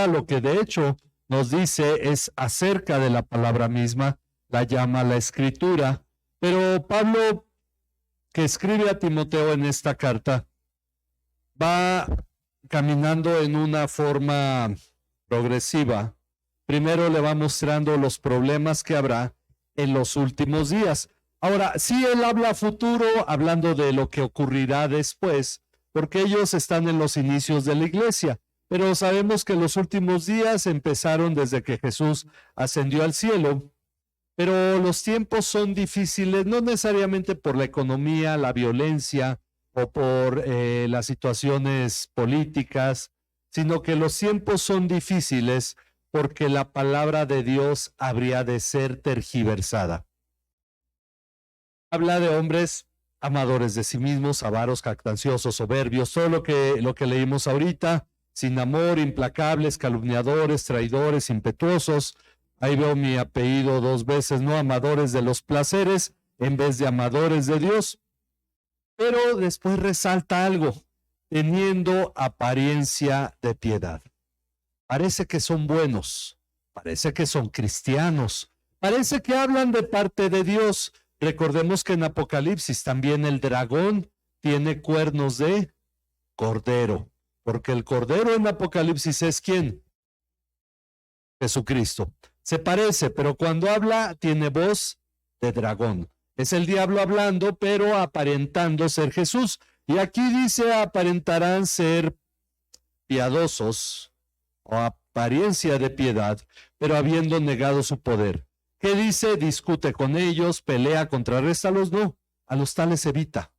lo que de hecho nos dice es acerca de la palabra misma, la llama la Escritura. Pero Pablo, que escribe a Timoteo en esta carta, va caminando en una forma progresiva. Primero le va mostrando los problemas que habrá en los últimos días. Ahora, sí, él habla futuro, hablando de lo que ocurrirá después, porque ellos están en los inicios de la iglesia, pero sabemos que los últimos días empezaron desde que Jesús ascendió al cielo, pero los tiempos son difíciles, no necesariamente por la economía, la violencia o por las situaciones políticas, sino que los tiempos son difíciles porque la palabra de Dios habría de ser tergiversada. Habla de hombres amadores de sí mismos, avaros, jactanciosos, soberbios, todo lo que leímos ahorita, sin amor, implacables, calumniadores, traidores, impetuosos. Ahí veo mi apellido 2 veces, no amadores de los placeres en vez de amadores de Dios. Pero después resalta algo, teniendo apariencia de piedad. Parece que son buenos, parece que son cristianos, parece que hablan de parte de Dios. Recordemos que en Apocalipsis también el dragón tiene cuernos de cordero, porque el cordero en Apocalipsis es ¿quién? Jesucristo. Se parece, pero cuando habla tiene voz de dragón. Es el diablo hablando, pero aparentando ser Jesús. Y aquí dice, aparentarán ser piadosos o apariencia de piedad, pero habiendo negado su poder. ¿Qué dice? Discute con ellos, pelea, contrarréstalos. No, a los tales evita.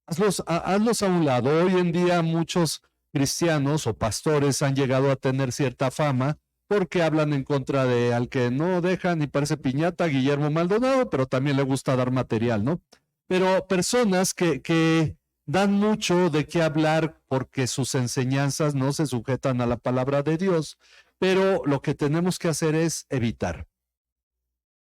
Hazlos a un lado. Hoy en día muchos cristianos o pastores han llegado a tener cierta fama porque hablan en contra de al que no dejan y parece piñata, Guillermo Maldonado, pero también le gusta dar material, ¿no? Pero personas que dan mucho de qué hablar porque sus enseñanzas no se sujetan a la palabra de Dios, pero lo que tenemos que hacer es evitar.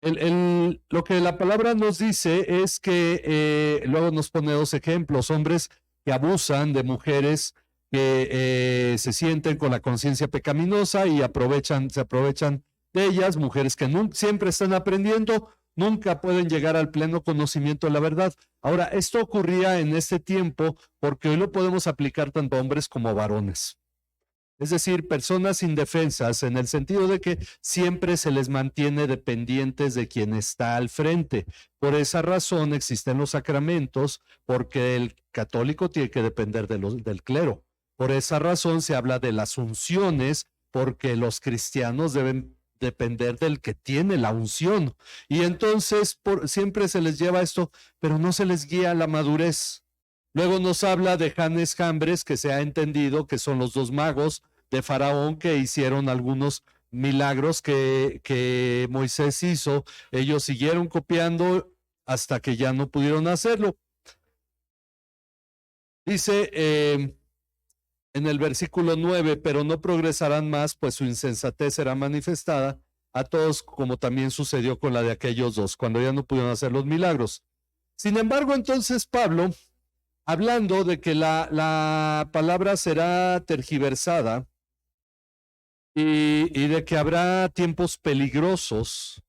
Lo que la palabra nos dice es que luego nos pone 2 ejemplos, hombres que abusan de mujeres que se sienten con la conciencia pecaminosa y se aprovechan de ellas, mujeres que siempre están aprendiendo, nunca pueden llegar al pleno conocimiento de la verdad. Ahora, esto ocurría en este tiempo porque hoy lo podemos aplicar tanto a hombres como a varones. Es decir, personas indefensas en el sentido de que siempre se les mantiene dependientes de quien está al frente. Por esa razón existen los sacramentos, porque el católico tiene que depender del clero. Por esa razón se habla de las unciones, porque los cristianos deben depender del que tiene la unción. Y entonces siempre se les lleva esto, pero no se les guía a la madurez. Luego nos habla de Janes Jambres, que se ha entendido que son los 2 magos de Faraón que hicieron algunos milagros que Moisés hizo. Ellos siguieron copiando hasta que ya no pudieron hacerlo. Dice en el versículo 9, pero no progresarán más, pues su insensatez será manifestada a todos, como también sucedió con la de aquellos 2, cuando ya no pudieron hacer los milagros. Sin embargo, entonces Pablo, hablando de que la palabra será tergiversada y de que habrá tiempos peligrosos,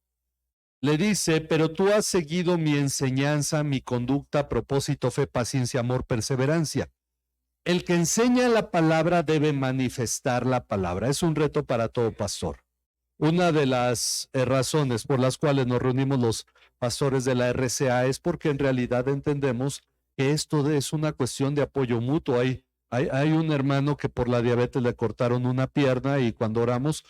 le dice, pero tú has seguido mi enseñanza, mi conducta, propósito, fe, paciencia, amor, perseverancia. El que enseña la palabra debe manifestar la palabra. Es un reto para todo pastor. Una de las razones por las cuales nos reunimos los pastores de la RCA es porque en realidad entendemos que esto es una cuestión de apoyo mutuo. Hay un hermano que por la diabetes le cortaron una pierna y cuando oramos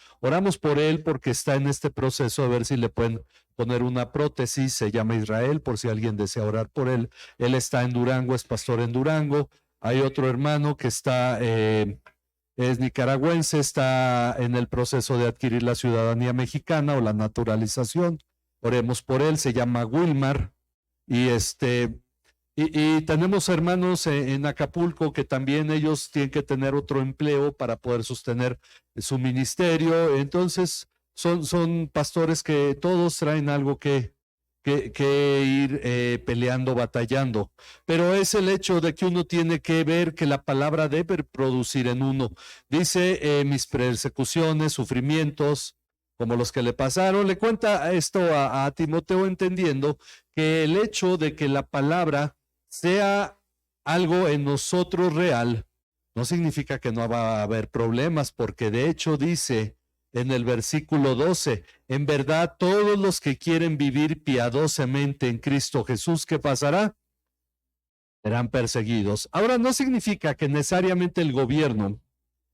por él porque está en este proceso a ver si le pueden poner una prótesis. Se llama Israel, por si alguien desea orar por él. Él está en Durango, es pastor en Durango. Hay otro hermano que está, es nicaragüense, está en el proceso de adquirir la ciudadanía mexicana o la naturalización. Oremos por él, se llama Wilmar. Y tenemos hermanos en Acapulco que también ellos tienen que tener otro empleo para poder sostener su ministerio. Entonces son pastores que todos traen algo que que ir peleando, batallando. Pero es el hecho de que uno tiene que ver que la palabra debe producir en uno. Dice, mis persecuciones, sufrimientos, como los que le pasaron. Le cuenta esto a Timoteo entendiendo que el hecho de que la palabra sea algo en nosotros real, no significa que no va a haber problemas, porque de hecho dice en el versículo 12, en verdad todos los que quieren vivir piadosamente en Cristo Jesús, ¿qué pasará? Serán perseguidos. Ahora, no significa que necesariamente el gobierno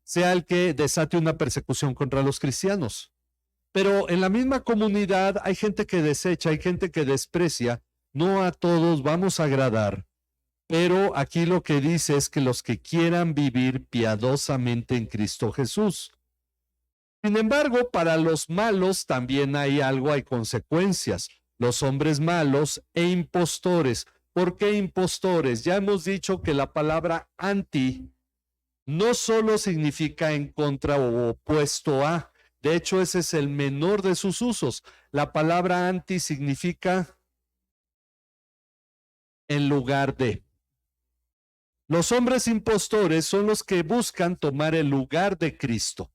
sea el que desate una persecución contra los cristianos. Pero en la misma comunidad hay gente que desecha, hay gente que desprecia. No a todos vamos a agradar. Pero aquí lo que dice es que los que quieran vivir piadosamente en Cristo Jesús. Sin embargo, para los malos también hay algo, hay consecuencias. Los hombres malos e impostores. ¿Por qué impostores? Ya hemos dicho que la palabra anti no solo significa en contra o opuesto a. De hecho, ese es el menor de sus usos. La palabra anti significa en lugar de. Los hombres impostores son los que buscan tomar el lugar de Cristo.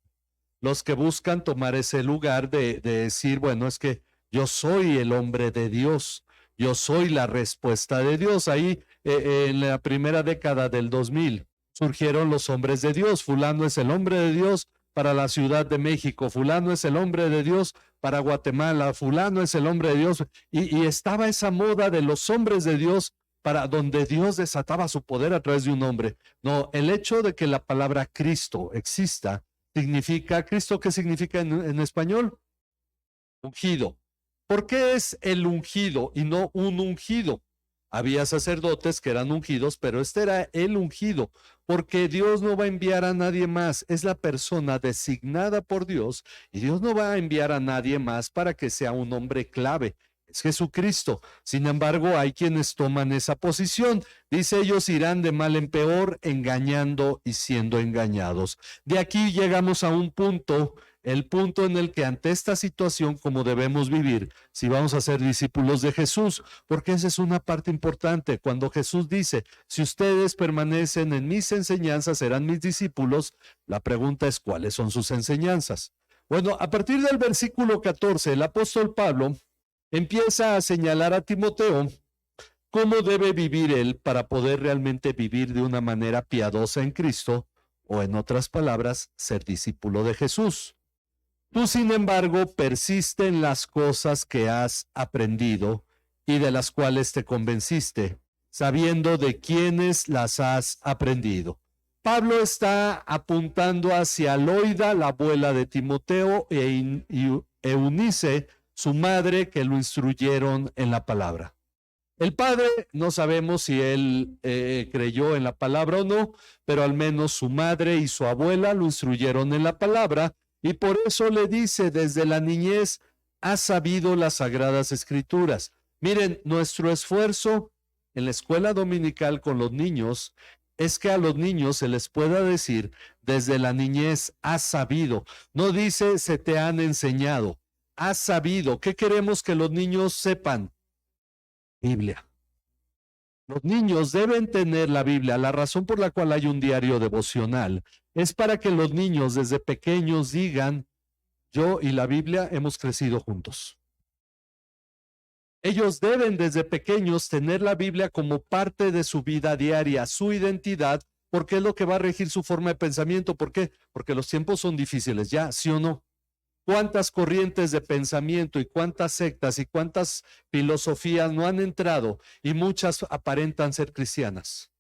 Los que buscan tomar ese lugar de decir, bueno, es que yo soy el hombre de Dios. Yo soy la respuesta de Dios. Ahí en la primera década del 2000 surgieron los hombres de Dios. Fulano es el hombre de Dios para la Ciudad de México. Fulano es el hombre de Dios para Guatemala. Fulano es el hombre de Dios. Y estaba esa moda de los hombres de Dios para donde Dios desataba su poder a través de un hombre. No, el hecho de que la palabra Cristo exista significa, ¿Cristo qué significa en español? Ungido. ¿Por qué es el ungido y no un ungido? Había sacerdotes que eran ungidos, pero este era el ungido, porque Dios no va a enviar a nadie más, es la persona designada por Dios, y Dios no va a enviar a nadie más para que sea un hombre clave. Es Jesucristo. Sin embargo, hay quienes toman esa posición. Dice, ellos irán de mal en peor, engañando y siendo engañados. De aquí llegamos a un punto, el punto en el que ante esta situación, como debemos vivir, si vamos a ser discípulos de Jesús, porque esa es una parte importante. Cuando Jesús dice, si ustedes permanecen en mis enseñanzas, serán mis discípulos, la pregunta es, ¿cuáles son sus enseñanzas? Bueno, a partir del versículo 14, el apóstol Pablo empieza a señalar a Timoteo cómo debe vivir él para poder realmente vivir de una manera piadosa en Cristo, o en otras palabras, ser discípulo de Jesús. Tú, sin embargo, persiste en las cosas que has aprendido y de las cuales te convenciste, sabiendo de quiénes las has aprendido. Pablo está apuntando hacia Loida, la abuela de Timoteo, y Eunice, su madre, que lo instruyeron en la palabra. El padre, no sabemos si él creyó en la palabra o no, pero al menos su madre y su abuela lo instruyeron en la palabra, y por eso le dice, desde la niñez has sabido las sagradas escrituras. Miren, nuestro esfuerzo en la escuela dominical con los niños es que a los niños se les pueda decir, desde la niñez has sabido. No dice se te han enseñado. Has sabido. ¿Qué queremos que los niños sepan? Biblia. Los niños deben tener la Biblia. La razón por la cual hay un diario devocional es para que los niños desde pequeños digan, yo y la Biblia hemos crecido juntos. Ellos deben desde pequeños tener la Biblia como parte de su vida diaria, su identidad, porque es lo que va a regir su forma de pensamiento. ¿Por qué? Porque los tiempos son difíciles, ¿ya? ¿Sí o no? ¿Cuántas corrientes de pensamiento y cuántas sectas y cuántas filosofías no han entrado y muchas aparentan ser cristianas?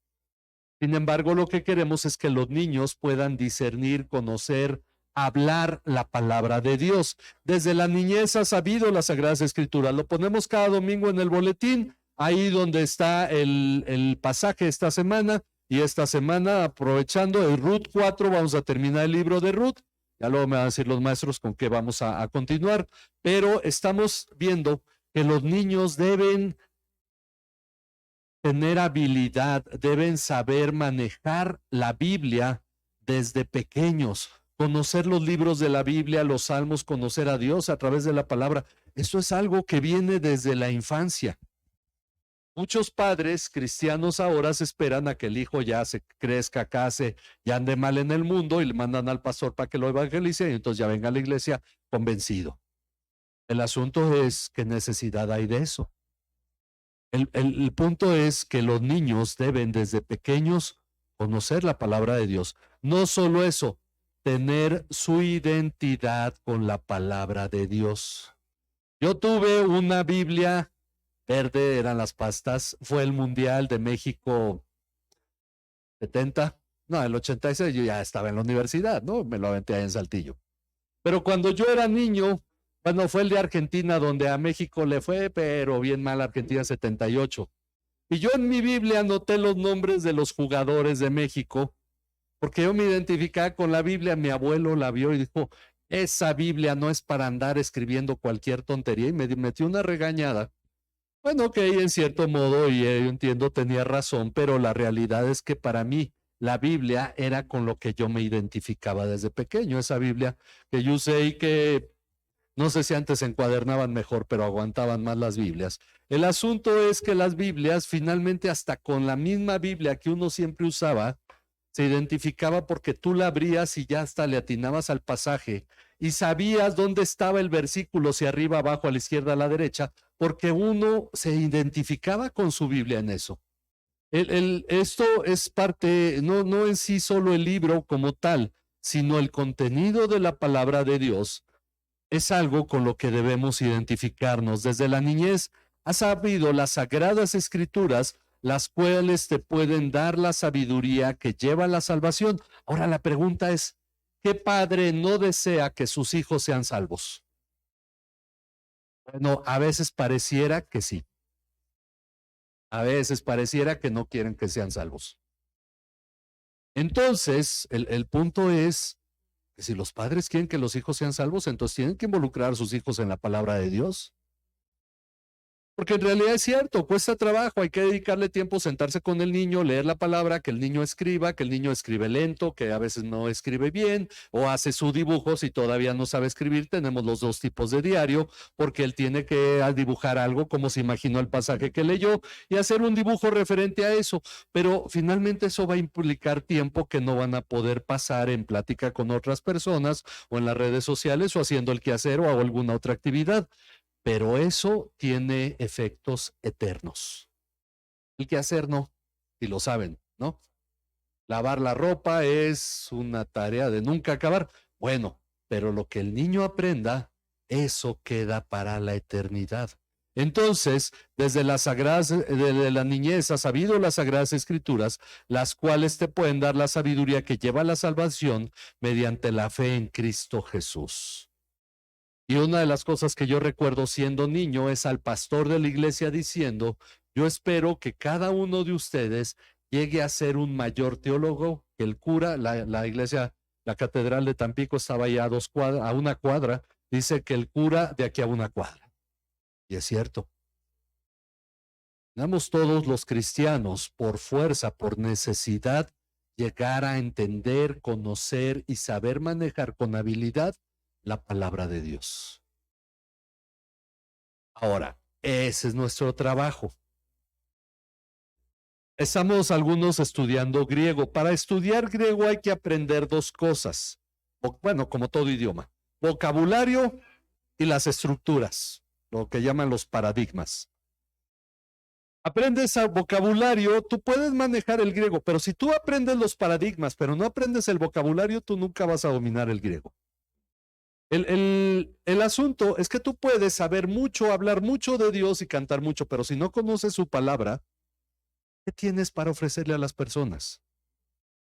Sin embargo, lo que queremos es que los niños puedan discernir, conocer, hablar la palabra de Dios. Desde la niñez ha sabido las Sagradas Escrituras. Lo ponemos cada domingo en el boletín, ahí donde está el pasaje esta semana. Y esta semana, aprovechando el Ruth 4, vamos a terminar el libro de Ruth. Ya luego me van a decir los maestros con qué vamos a continuar, pero estamos viendo que los niños deben tener habilidad, deben saber manejar la Biblia desde pequeños. conocer los libros de la Biblia, los salmos, conocer a Dios a través de la palabra. Eso es algo que viene desde la infancia. Muchos padres cristianos ahora se esperan a que el hijo ya se crezca, case, ya ande mal en el mundo y le mandan al pastor para que lo evangelice y entonces ya venga a la iglesia convencido. El asunto es qué necesidad hay de eso. El punto es que los niños deben desde pequeños conocer la palabra de Dios. No solo eso, tener su identidad con la palabra de Dios. Yo tuve una Biblia verde, eran las pastas, fue el Mundial de México 70, no, el 86 yo ya estaba en la universidad, ¿no? Me lo aventé ahí en Saltillo. Pero cuando yo era niño, bueno, fue el de Argentina donde a México le fue, pero bien mal Argentina 78. Y yo en mi Biblia anoté los nombres de los jugadores de México, porque yo me identificaba con la Biblia, mi abuelo la vio y dijo, esa Biblia no es para andar escribiendo cualquier tontería, y me metió una regañada. Bueno, que en cierto modo, y yo entiendo, tenía razón, pero la realidad es que para mí la Biblia era con lo que yo me identificaba desde pequeño, esa Biblia que yo usé y que no sé si antes se encuadernaban mejor, pero aguantaban más las Biblias. El asunto es que las Biblias, finalmente, hasta con la misma Biblia que uno siempre usaba, se identificaba porque tú la abrías y ya hasta le atinabas al pasaje y sabías dónde estaba el versículo, si arriba, abajo, a la izquierda, a la derecha, porque uno se identificaba con su Biblia en eso. Esto es parte, no en sí solo el libro como tal, sino el contenido de la palabra de Dios es algo con lo que debemos identificarnos. Desde la niñez has sabido las sagradas escrituras, las cuales te pueden dar la sabiduría que lleva a la salvación. Ahora la pregunta es, ¿qué padre no desea que sus hijos sean salvos? Bueno, a veces pareciera que sí. A veces pareciera que no quieren que sean salvos. Entonces, el punto es que si los padres quieren que los hijos sean salvos, entonces tienen que involucrar a sus hijos en la palabra de Dios. Porque en realidad es cierto, cuesta trabajo, hay que dedicarle tiempo, sentarse con el niño, leer la palabra, que el niño escribe lento, que a veces no escribe bien, o hace su dibujo, si todavía no sabe escribir, tenemos los dos tipos de diario, porque él tiene que dibujar algo como se imaginó el pasaje que leyó y hacer un dibujo referente a eso, pero finalmente eso va a implicar tiempo que no van a poder pasar en plática con otras personas o en las redes sociales o haciendo el quehacer o alguna otra actividad. Pero eso tiene efectos eternos. El quehacer no, y lo saben, ¿no? Lavar la ropa es una tarea de nunca acabar. Bueno, pero lo que el niño aprenda, eso queda para la eternidad. Entonces, desde desde la niñez has sabido las sagradas escrituras, las cuales te pueden dar la sabiduría que lleva a la salvación mediante la fe en Cristo Jesús. Y una de las cosas que yo recuerdo siendo niño es al pastor de la iglesia diciendo, yo espero que cada uno de ustedes llegue a ser un mayor teólogo que el cura. La iglesia, la catedral de Tampico estaba ahí a una cuadra, dice que el cura de aquí a una cuadra. Y es cierto. Tenemos todos los cristianos por fuerza, por necesidad, llegar a entender, conocer y saber manejar con habilidad la palabra de Dios. Ahora, ese es nuestro trabajo. Estamos algunos estudiando griego. Para estudiar griego hay que aprender dos cosas. Bueno, como todo idioma. Vocabulario y las estructuras, lo que llaman los paradigmas. Aprendes el vocabulario, tú puedes manejar el griego, pero si tú aprendes los paradigmas, pero no aprendes el vocabulario, tú nunca vas a dominar el griego. El asunto es que tú puedes saber mucho, hablar mucho de Dios y cantar mucho, pero si no conoces su palabra, ¿qué tienes para ofrecerle a las personas?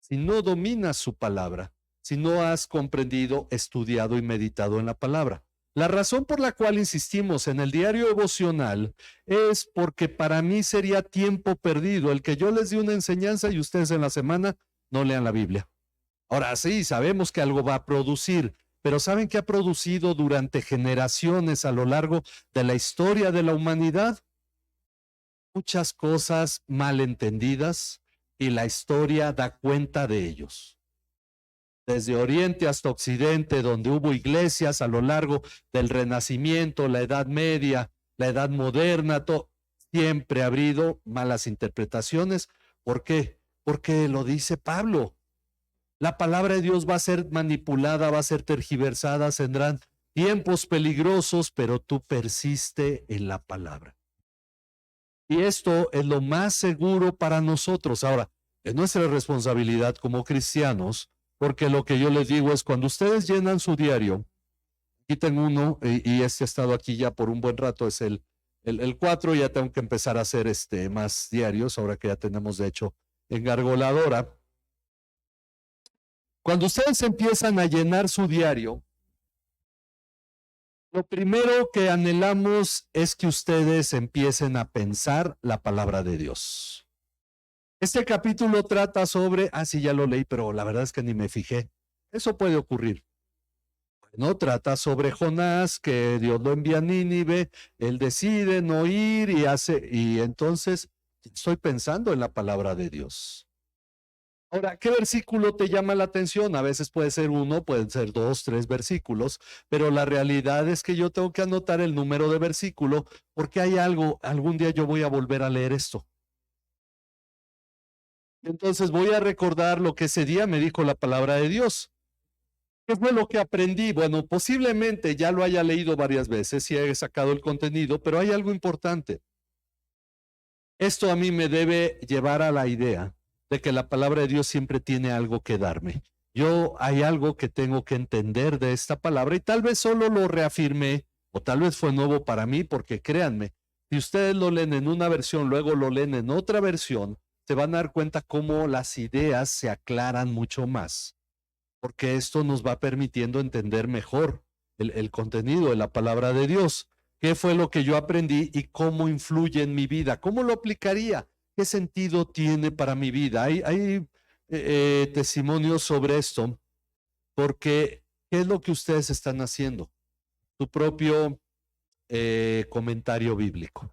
Si no dominas su palabra, si no has comprendido, estudiado y meditado en la palabra. La razón por la cual insistimos en el diario devocional es porque para mí sería tiempo perdido el que yo les dé una enseñanza y ustedes en la semana no lean la Biblia. Ahora sí, sabemos que algo va a producir, pero ¿saben qué ha producido durante generaciones a lo largo de la historia de la humanidad? Muchas cosas mal entendidas y la historia da cuenta de ellos. desde Oriente hasta Occidente, donde hubo iglesias a lo largo del Renacimiento, la Edad Media, la Edad Moderna, siempre ha habido malas interpretaciones. ¿Por qué? Porque lo dice Pablo. La palabra de Dios va a ser manipulada, va a ser tergiversada, tendrán tiempos peligrosos, pero tú persiste en la palabra. Y esto es lo más seguro para nosotros. Ahora, es nuestra responsabilidad como cristianos, porque lo que yo les digo es cuando ustedes llenan su diario, quiten uno, y este ha estado aquí ya por un buen rato, es el 4, ya tengo que empezar a hacer más diarios, ahora que ya tenemos de hecho engargoladora. Cuando ustedes empiezan a llenar su diario, lo primero que anhelamos es que ustedes empiecen a pensar la palabra de Dios. Este capítulo trata sobre, sí, ya lo leí, pero la verdad es que ni me fijé. Eso puede ocurrir. No trata sobre Jonás, que Dios lo envía a Nínive, él decide no ir y entonces estoy pensando en la palabra de Dios. Ahora, ¿qué versículo te llama la atención? A veces puede ser 1, pueden ser 2, 3 versículos, pero la realidad es que yo tengo que anotar el número de versículo porque hay algo, algún día yo voy a volver a leer esto. Entonces voy a recordar lo que ese día me dijo la palabra de Dios. ¿Qué fue lo que aprendí? Bueno, posiblemente ya lo haya leído varias veces y he sacado el contenido, pero hay algo importante. Esto a mí me debe llevar a la idea de que la palabra de Dios siempre tiene algo que darme. Hay algo que tengo que entender de esta palabra y tal vez solo lo reafirmé o tal vez fue nuevo para mí porque créanme, si ustedes lo leen en una versión, luego lo leen en otra versión, se van a dar cuenta cómo las ideas se aclaran mucho más, porque esto nos va permitiendo entender mejor el contenido de la palabra de Dios. ¿Qué fue lo que yo aprendí y cómo influye en mi vida? ¿Cómo lo aplicaría? ¿Qué sentido tiene para mi vida? Hay testimonios sobre esto, porque ¿qué es lo que ustedes están haciendo? Tu propio comentario bíblico.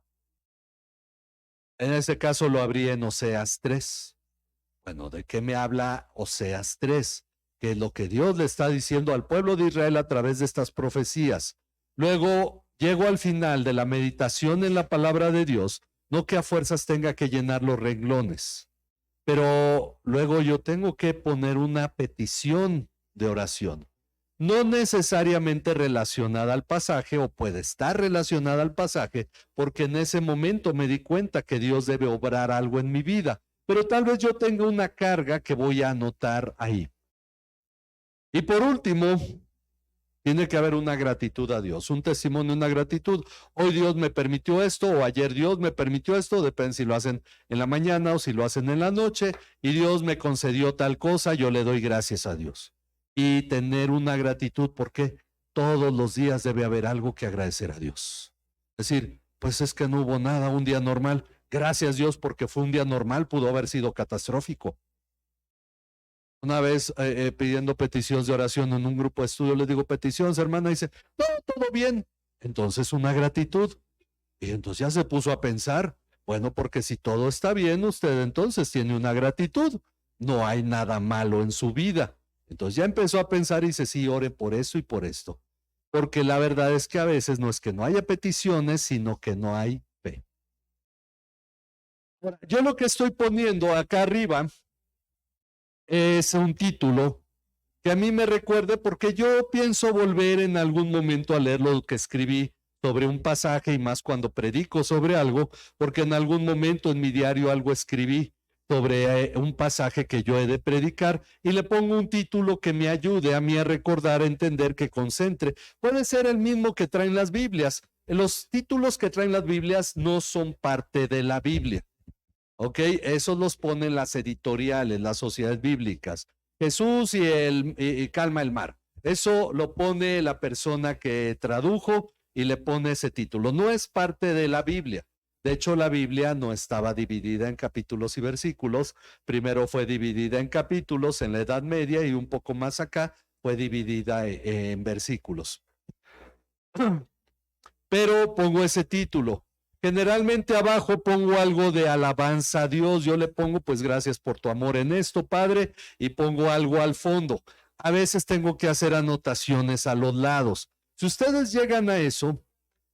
En ese caso lo abrí en Oseas 3. Bueno, ¿de qué me habla Oseas 3? Que es lo que Dios le está diciendo al pueblo de Israel a través de estas profecías. Luego llego al final de la meditación en la palabra de Dios, no que a fuerzas tenga que llenar los renglones, pero luego yo tengo que poner una petición de oración, no necesariamente relacionada al pasaje o puede estar relacionada al pasaje, porque en ese momento me di cuenta que Dios debe obrar algo en mi vida, pero tal vez yo tenga una carga que voy a anotar ahí. Y por último, tiene que haber una gratitud a Dios, un testimonio, una gratitud. Hoy Dios me permitió esto o ayer Dios me permitió esto, depende si lo hacen en la mañana o si lo hacen en la noche, y Dios me concedió tal cosa, yo le doy gracias a Dios. Y tener una gratitud porque todos los días debe haber algo que agradecer a Dios. Es decir, pues es que no hubo nada, un día normal. Gracias Dios porque fue un día normal, pudo haber sido catastrófico. Una vez pidiendo peticiones de oración en un grupo de estudio, les digo, peticiones, hermana, dice, no, todo bien. Entonces una gratitud. Y entonces ya se puso a pensar, bueno, porque si todo está bien, usted entonces tiene una gratitud. No hay nada malo en su vida. Entonces ya empezó a pensar y dice, sí, ore por eso y por esto. Porque la verdad es que a veces no es que no haya peticiones, sino que no hay fe. Ahora, yo lo que estoy poniendo acá arriba es un título que a mí me recuerde porque yo pienso volver en algún momento a leer lo que escribí sobre un pasaje y más cuando predico sobre algo, porque en algún momento en mi diario algo escribí sobre un pasaje que yo he de predicar y le pongo un título que me ayude a mí a recordar, a entender, que concentre. Puede ser el mismo que traen las Biblias. Los títulos que traen las Biblias no son parte de la Biblia. ¿Ok? Esos los ponen las editoriales, las sociedades bíblicas. Jesús y calma el mar. Eso lo pone la persona que tradujo y le pone ese título. No es parte de la Biblia. De hecho, la Biblia no estaba dividida en capítulos y versículos. Primero fue dividida en capítulos en la Edad Media y un poco más acá fue dividida en versículos. Pero pongo ese título. Generalmente abajo pongo algo de alabanza a Dios. Yo le pongo, pues gracias por tu amor en esto, Padre, y pongo algo al fondo. a veces tengo que hacer anotaciones a los lados. Si ustedes llegan a eso,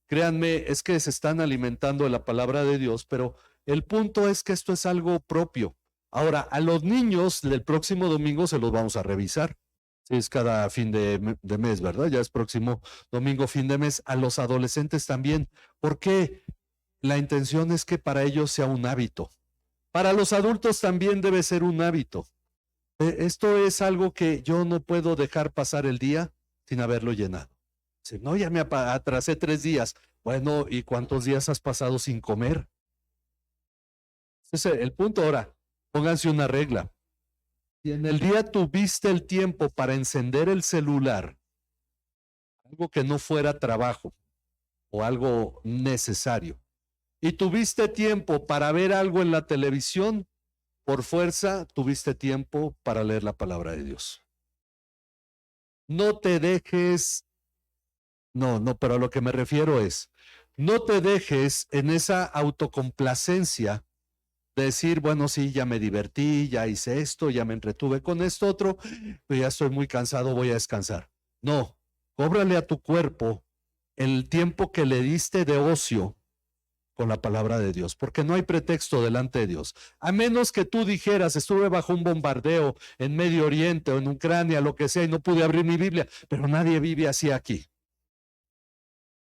créanme, es que se están alimentando de la palabra de Dios, pero el punto es que esto es algo propio. Ahora, a los niños del próximo domingo se los vamos a revisar. Sí, es cada fin de mes, ¿verdad? Ya es próximo domingo, fin de mes. A los adolescentes también. ¿Por qué? La intención es que para ellos sea un hábito. Para los adultos también debe ser un hábito. Esto es algo que yo no puedo dejar pasar el día sin haberlo llenado. Si no, ya me atrasé 3 días. Bueno, ¿y cuántos días has pasado sin comer? Ese es el punto. Ahora, pónganse una regla. Si en el día tuviste el tiempo para encender el celular, algo que no fuera trabajo o algo necesario, y tuviste tiempo para ver algo en la televisión, por fuerza tuviste tiempo para leer la palabra de Dios. No te dejes, no, pero a lo que me refiero es, no te dejes en esa autocomplacencia de decir, bueno, sí, ya me divertí, ya hice esto, ya me entretuve con esto otro, pero ya estoy muy cansado, voy a descansar. No, cóbrale a tu cuerpo el tiempo que le diste de ocio con la palabra de Dios, porque no hay pretexto delante de Dios. A menos que tú dijeras, estuve bajo un bombardeo en Medio Oriente o en Ucrania, lo que sea, y no pude abrir mi Biblia, pero nadie vive así aquí.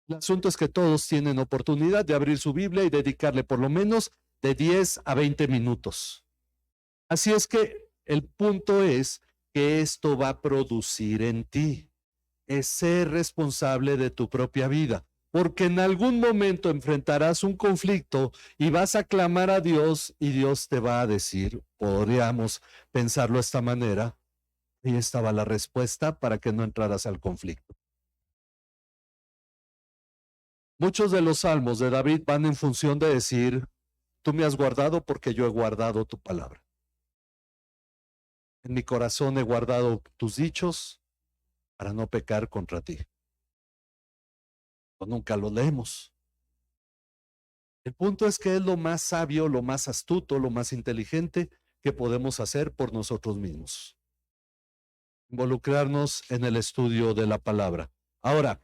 El asunto es que todos tienen oportunidad de abrir su Biblia y dedicarle por lo menos de 10 a 20 minutos. Así es que el punto es que esto va a producir en ti, es ser responsable de tu propia vida, porque en algún momento enfrentarás un conflicto y vas a clamar a Dios y Dios te va a decir, podríamos pensarlo de esta manera, y estaba la respuesta para que no entraras al conflicto. Muchos de los salmos de David van en función de decir, tú me has guardado porque yo he guardado tu palabra. En mi corazón he guardado tus dichos para no pecar contra ti. O nunca lo leemos. El punto es que es lo más sabio, lo más astuto, lo más inteligente que podemos hacer por nosotros mismos. Involucrarnos en el estudio de la palabra. Ahora,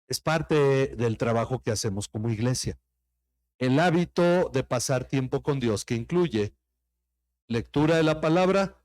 es parte del trabajo que hacemos como iglesia. El hábito de pasar tiempo con Dios, que incluye lectura de la palabra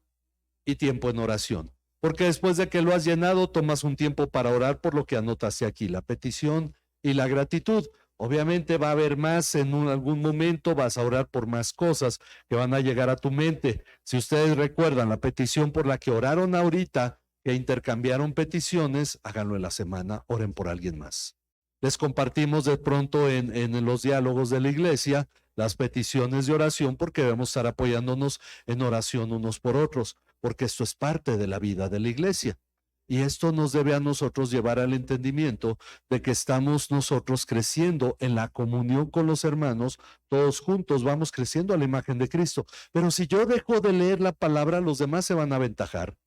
y tiempo en oración. Porque después de que lo has llenado, tomas un tiempo para orar por lo que anotaste aquí, la petición y la gratitud. Obviamente va a haber más en algún momento, vas a orar por más cosas que van a llegar a tu mente. Si ustedes recuerdan la petición por la que oraron ahorita, que intercambiaron peticiones, háganlo en la semana, oren por alguien más. Les compartimos de pronto en los diálogos de la iglesia las peticiones de oración porque debemos estar apoyándonos en oración unos por otros, porque esto es parte de la vida de la iglesia. Y esto nos debe a nosotros llevar al entendimiento de que estamos nosotros creciendo en la comunión con los hermanos, todos juntos vamos creciendo a la imagen de Cristo. Pero si yo dejo de leer la palabra, los demás se van a aventajar,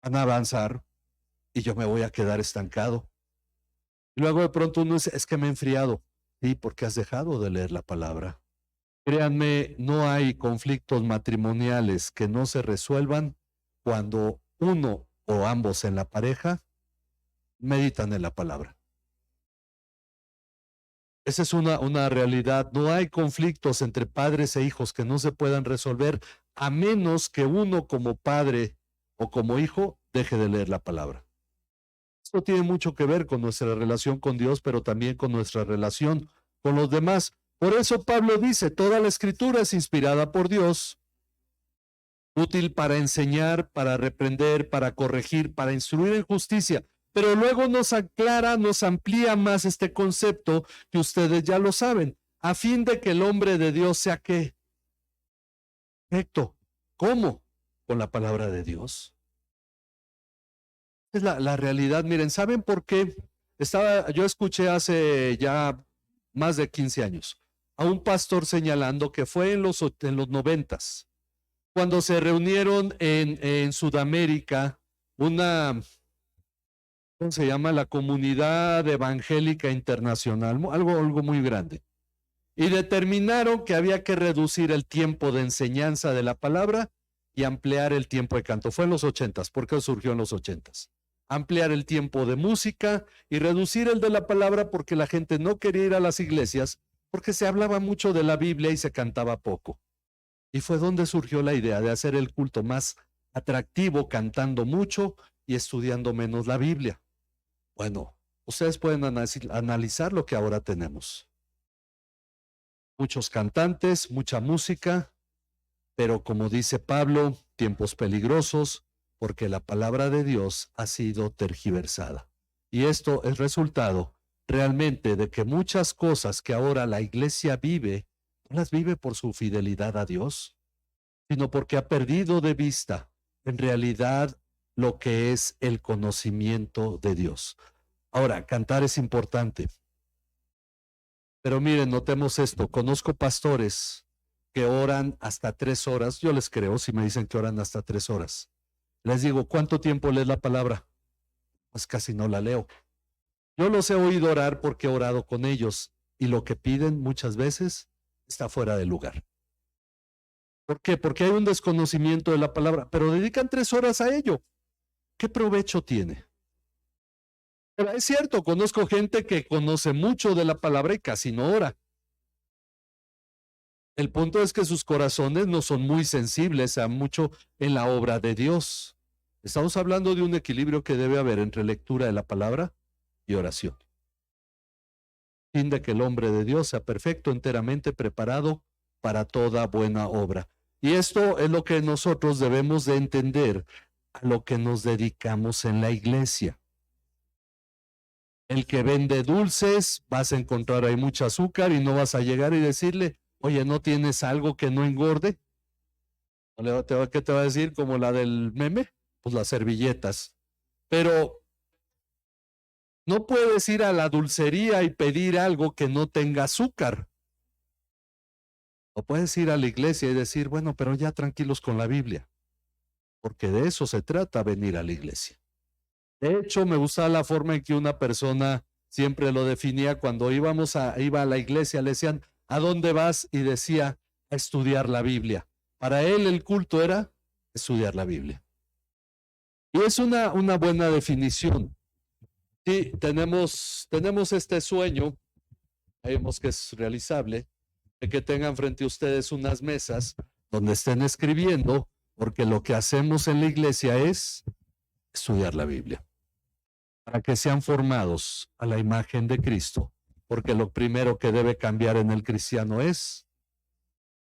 van a avanzar y yo me voy a quedar estancado. Y luego de pronto uno dice, es que me he enfriado. Sí, porque has dejado de leer la palabra. Créanme, no hay conflictos matrimoniales que no se resuelvan cuando uno o ambos en la pareja meditan en la palabra. Esa es una realidad. No hay conflictos entre padres e hijos que no se puedan resolver a menos que uno como padre o como hijo deje de leer la palabra. Esto tiene mucho que ver con nuestra relación con Dios, pero también con nuestra relación con los demás. Por eso Pablo dice, toda la escritura es inspirada por Dios, útil para enseñar, para reprender, para corregir, para instruir en justicia. Pero luego nos aclara, nos amplía más este concepto que ustedes ya lo saben, a fin de que el hombre de Dios sea ¿qué? Perfecto. ¿Cómo? Con la palabra de Dios. Es la realidad. Miren, ¿saben por qué? Yo escuché hace ya más de 15 años a un pastor señalando que fue en los 90s, cuando se reunieron en Sudamérica una, ¿cómo se llama? La Comunidad Evangélica Internacional, algo muy grande. Y determinaron que había que reducir el tiempo de enseñanza de la palabra y ampliar el tiempo de canto. Fue en los 80s. ¿Por qué surgió en los 80s? Ampliar el tiempo de música y reducir el de la palabra porque la gente no quería ir a las iglesias porque se hablaba mucho de la Biblia y se cantaba poco. Y fue donde surgió la idea de hacer el culto más atractivo, cantando mucho y estudiando menos la Biblia. Bueno, ustedes pueden analizar lo que ahora tenemos. Muchos cantantes, mucha música, pero como dice Pablo, tiempos peligrosos, porque la palabra de Dios ha sido tergiversada. Y esto es resultado realmente de que muchas cosas que ahora la iglesia vive, no las vive por su fidelidad a Dios, sino porque ha perdido de vista en realidad lo que es el conocimiento de Dios. Ahora, cantar es importante. Pero miren, notemos esto. Conozco pastores que oran hasta 3 horas. Yo les creo si me dicen que oran hasta 3 horas. Les digo, ¿cuánto tiempo lees la palabra? Pues casi no la leo. Yo los he oído orar porque he orado con ellos y lo que piden muchas veces está fuera de lugar. ¿Por qué? Porque hay un desconocimiento de la palabra, pero dedican 3 horas a ello. ¿Qué provecho tiene? Pero es cierto, conozco gente que conoce mucho de la palabra y casi no ora. El punto es que sus corazones no son muy sensibles a mucho en la obra de Dios. Estamos hablando de un equilibrio que debe haber entre lectura de la palabra y oración. Fin de que el hombre de Dios sea perfecto, enteramente preparado para toda buena obra. Y esto es lo que nosotros debemos de entender a lo que nos dedicamos en la iglesia. El que vende dulces, vas a encontrar ahí mucho azúcar y no vas a llegar y decirle, oye, ¿no tienes algo que no engorde? ¿Qué te va a decir? Como la del meme, pues las servilletas. Pero no puedes ir a la dulcería y pedir algo que no tenga azúcar. O puedes ir a la iglesia y decir, bueno, pero ya tranquilos con la Biblia, porque de eso se trata venir a la iglesia. De hecho, me gusta la forma en que una persona siempre lo definía cuando iba a la iglesia, le decían, ¿a dónde vas? Y decía, a estudiar la Biblia. Para él el culto era estudiar la Biblia. Y es una buena definición. Sí, tenemos este sueño, vemos que es realizable, de que tengan frente a ustedes unas mesas donde estén escribiendo, porque lo que hacemos en la iglesia es estudiar la Biblia, para que sean formados a la imagen de Cristo, porque lo primero que debe cambiar en el cristiano es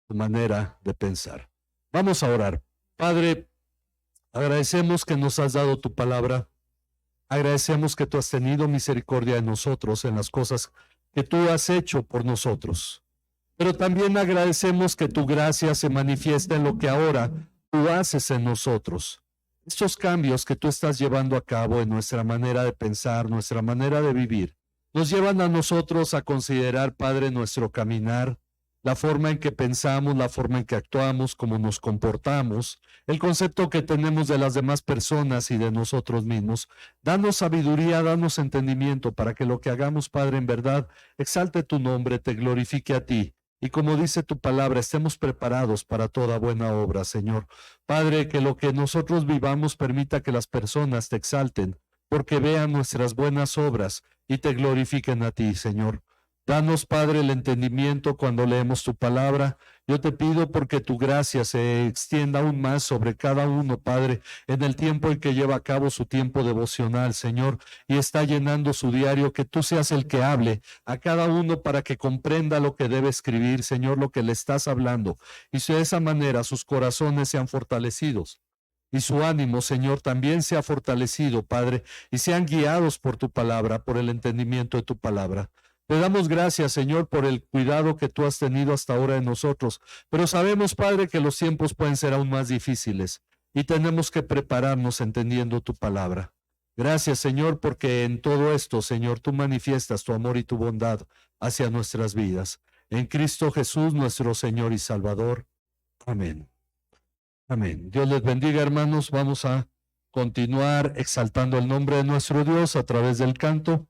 su manera de pensar. Vamos a orar. Padre, agradecemos que nos has dado tu palabra, agradecemos que tú has tenido misericordia de nosotros en las cosas que tú has hecho por nosotros. Pero también agradecemos que tu gracia se manifiesta en lo que ahora tú haces en nosotros. Estos cambios que tú estás llevando a cabo en nuestra manera de pensar, nuestra manera de vivir, nos llevan a nosotros a considerar, Padre, nuestro caminar, la forma en que pensamos, la forma en que actuamos, cómo nos comportamos, el concepto que tenemos de las demás personas y de nosotros mismos. Danos sabiduría, danos entendimiento para que lo que hagamos, Padre, en verdad, exalte tu nombre, te glorifique a ti. Y como dice tu palabra, estemos preparados para toda buena obra, Señor. Padre, que lo que nosotros vivamos permita que las personas te exalten, porque vean nuestras buenas obras y te glorifiquen a ti, Señor. Danos, Padre, el entendimiento cuando leemos tu palabra. Yo te pido porque tu gracia se extienda aún más sobre cada uno, Padre, en el tiempo en que lleva a cabo su tiempo devocional, Señor, y está llenando su diario, que tú seas el que hable a cada uno para que comprenda lo que debe escribir, Señor, lo que le estás hablando, y de esa manera sus corazones sean fortalecidos. Y su ánimo, Señor, también sea fortalecido, Padre, y sean guiados por tu palabra, por el entendimiento de tu palabra. Te damos gracias, Señor, por el cuidado que tú has tenido hasta ahora de nosotros. Pero sabemos, Padre, que los tiempos pueden ser aún más difíciles y tenemos que prepararnos entendiendo tu palabra. Gracias, Señor, porque en todo esto, Señor, tú manifiestas tu amor y tu bondad hacia nuestras vidas. En Cristo Jesús, nuestro Señor y Salvador. Amén. Amén. Dios les bendiga, hermanos. Vamos a continuar exaltando el nombre de nuestro Dios a través del canto.